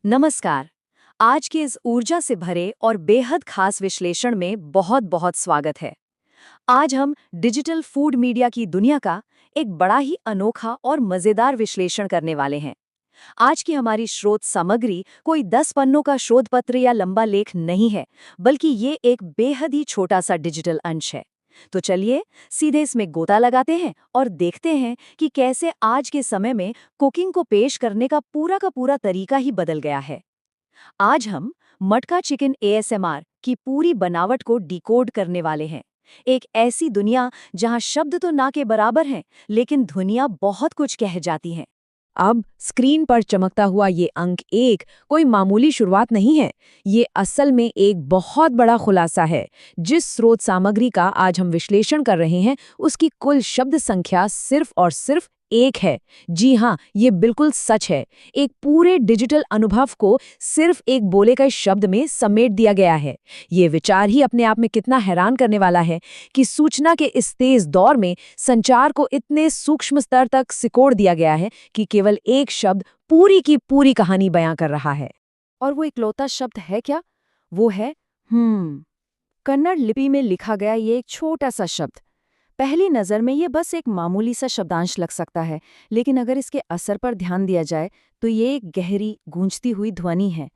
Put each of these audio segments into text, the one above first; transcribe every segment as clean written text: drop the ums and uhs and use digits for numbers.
नमस्कार। आज के इस ऊर्जा से भरे और बेहद खास विश्लेषण में बहुत बहुत स्वागत है। आज हम डिजिटल फूड मीडिया की दुनिया का एक बड़ा ही अनोखा और मजेदार विश्लेषण करने वाले हैं। आज की हमारी स्रोत सामग्री कोई 10 पन्नों का शोध पत्र या लंबा लेख नहीं है, बल्कि ये एक बेहद ही छोटा सा डिजिटल अंश है। तो चलिए सीधे इसमें गोता लगाते हैं और देखते हैं कि कैसे आज के समय में कुकिंग को पेश करने का पूरा तरीका ही बदल गया है। आज हम मटका चिकन एएसएमआर की पूरी बनावट को डिकोड करने वाले हैं। एक ऐसी दुनिया जहां शब्द तो ना के बराबर हैं, लेकिन ध्वनियां बहुत कुछ कह जाती हैं। अब स्क्रीन पर चमकता हुआ ये अंक 1 कोई मामूली शुरुआत नहीं है। ये असल में एक बहुत बड़ा खुलासा है। जिस स्रोत सामग्री का आज हम विश्लेषण कर रहे हैं, उसकी कुल शब्द संख्या सिर्फ और सिर्फ 1 है। जी हाँ, ये बिल्कुल सच है। एक पूरे डिजिटल अनुभव को सिर्फ एक बोले गए शब्द में समेट दिया गया है। ये विचार ही अपने आप में कितना हैरान करने वाला है कि सूचना के इस तेज दौर में संचार को इतने सूक्ष्म स्तर तक सिकोड़ दिया गया है कि केवल एक शब्द पूरी की पूरी कहानी बयां कर रहा है। और वो इकलौता शब्द है क्या? वो है कन्नड़ लिपि में लिखा गया ये एक छोटा सा शब्द। पहली नज़र में ये बस एक मामूली सा शब्दांश लग सकता है, लेकिन अगर इसके असर पर ध्यान दिया जाए तो ये एक गहरी गूंजती हुई ध्वनि है।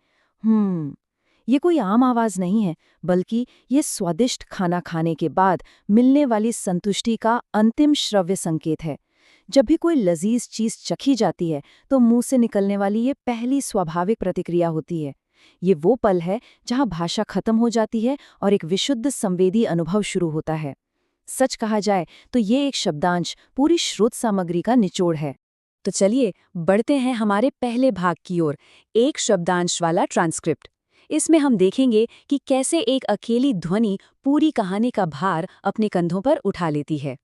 ये कोई आम आवाज़ नहीं है, बल्कि ये स्वादिष्ट खाना खाने के बाद मिलने वाली संतुष्टि का अंतिम श्रव्य संकेत है। जब भी कोई लजीज चीज़ चखी जाती है तो मुंह से निकलने वाली ये पहली स्वाभाविक प्रतिक्रिया होती है। ये वो पल है जहाँ भाषा खत्म हो जाती है और एक विशुद्ध संवेदी अनुभव शुरू होता है। सच कहा जाए तो ये एक शब्दांश पूरी स्रोत सामग्री का निचोड़ है। तो चलिए बढ़ते हैं हमारे पहले भाग की ओर, एक शब्दांश वाला ट्रांसक्रिप्ट। इसमें हम देखेंगे कि कैसे एक अकेली ध्वनि पूरी कहानी का भार अपने कंधों पर उठा लेती है।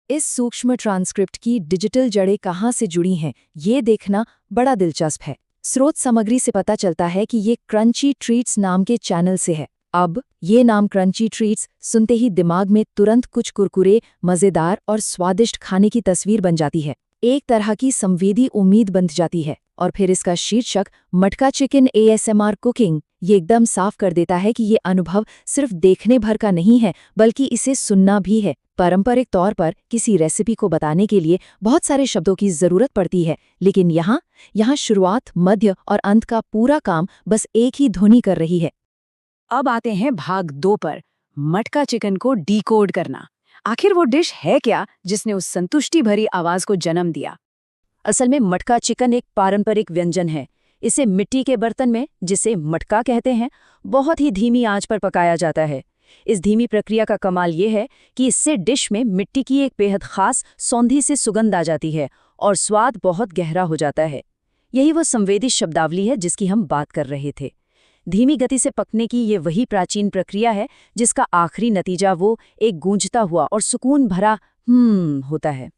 इस सूक्ष्म ट्रांसक्रिप्ट की डिजिटल जड़ें कहाँ से जुड़ी हैं, ये देखना बड़ा दिलचस्प है। स्रोत सामग्री से पता चलता है कि ये क्रंची ट्रीट्स नाम के चैनल से है। अब ये नाम क्रंची ट्रीट्स सुनते ही दिमाग में तुरंत कुछ कुरकुरे, मज़ेदार और स्वादिष्ट खाने की तस्वीर बन जाती है। एक तरह की संवेदी उम्मीद बन जाती है। और फिर इसका शीर्षक मटका चिकन एएसएमआर कुकिंग ये एकदम साफ कर देता है कि ये अनुभव सिर्फ देखने भर का नहीं है, बल्कि इसे सुनना भी है। पारंपरिक तौर पर किसी रेसिपी को बताने के लिए बहुत सारे शब्दों की जरूरत पड़ती है, लेकिन यहाँ शुरुआत, मध्य और अंत का पूरा काम बस एक ही ध्वनि कर रही है। अब आते हैं भाग 2 पर, मटका चिकन को डिकोड करना। आखिर वो डिश है क्या जिसने उस संतुष्टि भरी आवाज को जन्म दिया? असल में मटका चिकन एक पारंपरिक व्यंजन है। इसे मिट्टी के बर्तन में, जिसे मटका कहते हैं, बहुत ही धीमी आंच पर पकाया जाता है। इस धीमी प्रक्रिया का कमाल ये है कि इससे डिश में मिट्टी की एक बेहद खास सौंधी से सुगंध आ जाती है और स्वाद बहुत गहरा हो जाता है। यही वो संवेदी शब्दावली है जिसकी हम बात कर रहे थे। धीमी गति से पकने की ये वही प्राचीन प्रक्रिया है जिसका आखिरी नतीजा वो एक गूंजता हुआ और सुकून भरा होता है।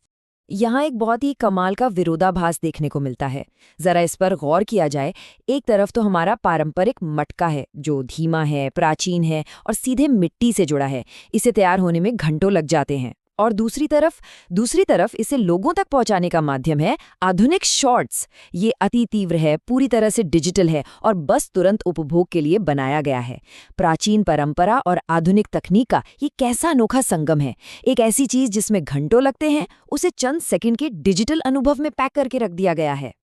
यहाँ एक बहुत ही कमाल का विरोधाभास देखने को मिलता है। जरा इस पर गौर किया जाए। एक तरफ तो हमारा पारंपरिक मटका है जो धीमा है, प्राचीन है और सीधे मिट्टी से जुड़ा है। इसे तैयार होने में घंटों लग जाते हैं। और दूसरी तरफ इसे लोगों तक पहुंचाने का माध्यम है आधुनिक शॉर्ट्स। ये अति तीव्र है, पूरी तरह से डिजिटल है और बस तुरंत उपभोग के लिए बनाया गया है। प्राचीन परंपरा और आधुनिक तकनीक का ये कैसा अनोखा संगम है। एक ऐसी चीज जिसमें घंटों लगते हैं, उसे चंद सेकंड के डिजिटल अनुभव में पैक करके रख दिया गया है।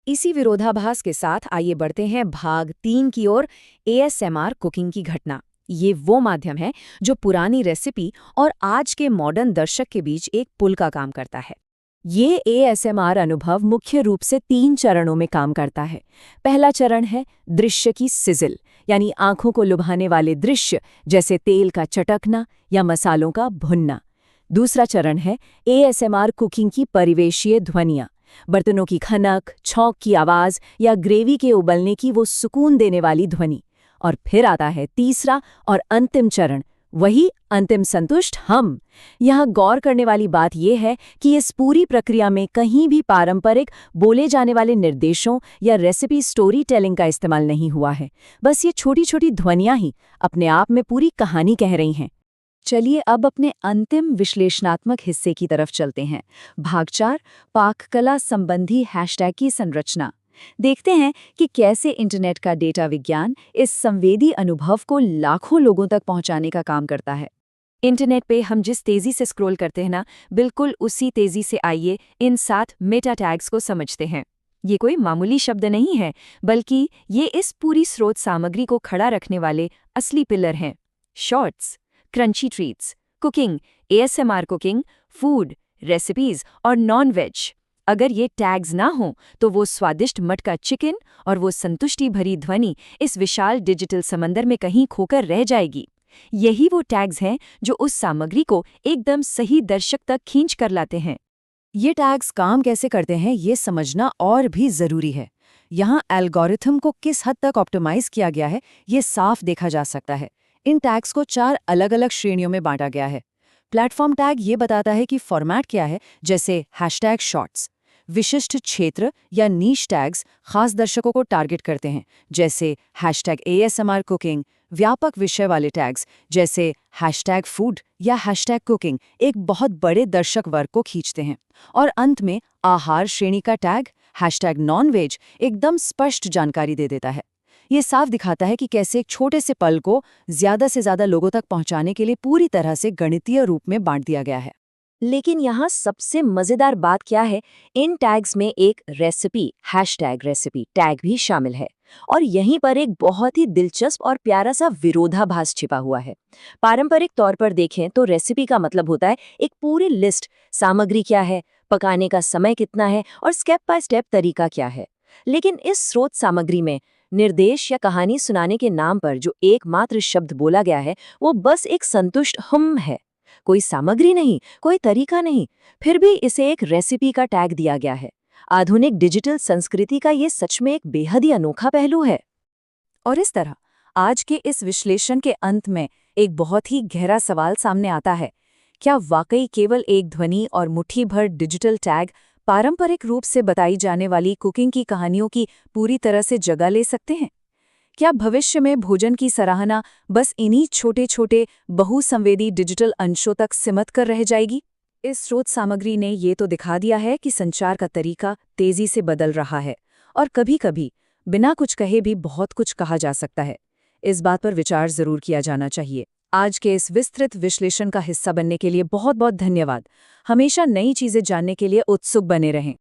इसी विरोधाभास के साथ आइए बढ़ते हैं भाग 3 की ओर, एएसएमआर कुकिंग की घटना। ये वो माध्यम है जो पुरानी रेसिपी और आज के मॉडर्न दर्शक के बीच एक पुल का काम करता है। ये एएसएमआर अनुभव मुख्य रूप से 3 चरणों में काम करता है। पहला चरण है दृश्य की सिजिल, यानी आंखों को लुभाने वाले दृश्य जैसे तेल का चटकना या मसालों का भुनना। दूसरा चरण है एएसएमआर कुकिंग की परिवेशीय ध्वनियाँ, बर्तनों की खनक, छौंक की आवाज़ या ग्रेवी के उबलने की वो सुकून देने वाली ध्वनि। और फिर आता है तीसरा और अंतिम चरण, वही अंतिम संतुष्ट हम। यहाँ गौर करने वाली बात यह है कि इस पूरी प्रक्रिया में कहीं भी पारंपरिक बोले जाने वाले निर्देशों या रेसिपी स्टोरी टेलिंग का इस्तेमाल नहीं हुआ है। बस ये छोटी छोटी ध्वनियाँ ही अपने आप में पूरी कहानी कह रही हैं। चलिए अब अपने अंतिम विश्लेषणात्मक हिस्से की तरफ चलते हैं। भाग 4, पाककला संबंधी हैशटैग की संरचना। देखते हैं कि कैसे इंटरनेट का डेटा विज्ञान इस संवेदी अनुभव को लाखों लोगों तक पहुंचाने का काम करता है। इंटरनेट पे हम जिस तेजी से स्क्रॉल करते हैं ना, बिल्कुल उसी तेजी से आइए इन 7 मेटा टैग्स को समझते हैं। ये कोई मामूली शब्द नहीं है, बल्कि ये इस पूरी स्रोत सामग्री को खड़ा रखने वाले असली पिलर हैं। Shorts, crunchy treats, cooking, ASMR cooking, food, recipes और नॉन वेज। अगर ये टैग्स ना हो तो वो स्वादिष्ट मटका चिकन और वो संतुष्टि भरी ध्वनि इस विशाल डिजिटल समंदर में कहीं खोकर रह जाएगी। यही वो टैग्स हैं जो उस सामग्री को एकदम सही दर्शक तक खींच कर लाते हैं। ये टैग्स काम कैसे करते हैं ये समझना और भी ज़रूरी है। यहाँ एल्गोरिथम को किस हद तक ऑप्टिमाइज किया गया है ये साफ देखा जा सकता है। इन टैग्स को 4 अलग-अलग श्रेणियों में बांटा गया है। प्लेटफॉर्म टैग ये बताता है कि फॉर्मेट क्या है, जैसे हैशटैग शॉर्ट्स। विशिष्ट क्षेत्र या नीश टैग्स खास दर्शकों को टारगेट करते हैं, जैसे हैशटैग ASMR कुकिंग। व्यापक विषय वाले टैग्स जैसे हैशटैग फूड या हैशटैग कुकिंग एक बहुत बड़े दर्शक वर्ग को खींचते हैं। और अंत में आहार श्रेणी का टैग हैशटैग नॉन वेज एकदम स्पष्ट जानकारी दे देता है। ये साफ दिखाता है कि कैसे एक छोटे से पल को ज्यादा से ज्यादा लोगों तक पहुंचाने के लिए पूरी तरह से गणितीय रूप में बांट दिया गया है। लेकिन यहाँ सबसे मजेदार बात क्या है, इन टैग्स में एक रेसिपी हैशटैग रेसिपी टैग भी शामिल है। और यहीं पर एक बहुत ही दिलचस्प और प्यारा सा विरोधाभास छिपा हुआ है। पारंपरिक तौर पर देखें तो रेसिपी का मतलब होता है एक पूरी लिस्ट, सामग्री क्या है, पकाने का समय कितना है और स्टेप बाय स्टेप तरीका क्या है। लेकिन इस स्रोत सामग्री में निर्देश या कहानी सुनाने के नाम पर जो एकमात्र शब्द बोला गया है वो बस एक संतुष्ट हम है। कोई सामग्री नहीं, कोई तरीका नहीं, फिर भी इसे एक रेसिपी का टैग दिया गया है। आधुनिक डिजिटल संस्कृति का ये सच में एक बेहद ही अनोखा पहलू है। और इस तरह आज के इस विश्लेषण के अंत में एक बहुत ही गहरा सवाल सामने आता है। क्या वाकई केवल एक ध्वनि और मुट्ठी भर डिजिटल टैग पारंपरिक रूप से बताई जाने वाली कुकिंग की कहानियों की पूरी तरह से जगह ले सकते हैं? क्या भविष्य में भोजन की सराहना बस इन्हीं छोटे छोटे बहुसंवेदी डिजिटल अंशों तक सीमित कर रह जाएगी? इस स्रोत सामग्री ने ये तो दिखा दिया है कि संचार का तरीका तेजी से बदल रहा है और कभी-कभी बिना कुछ कहे भी बहुत कुछ कहा जा सकता है। इस बात पर विचार जरूर किया जाना चाहिए। आज के इस विस्तृत विश्लेषण का हिस्सा बनने के लिए बहुत बहुत धन्यवाद। हमेशा नई चीजें जानने के लिए उत्सुक बने रहें।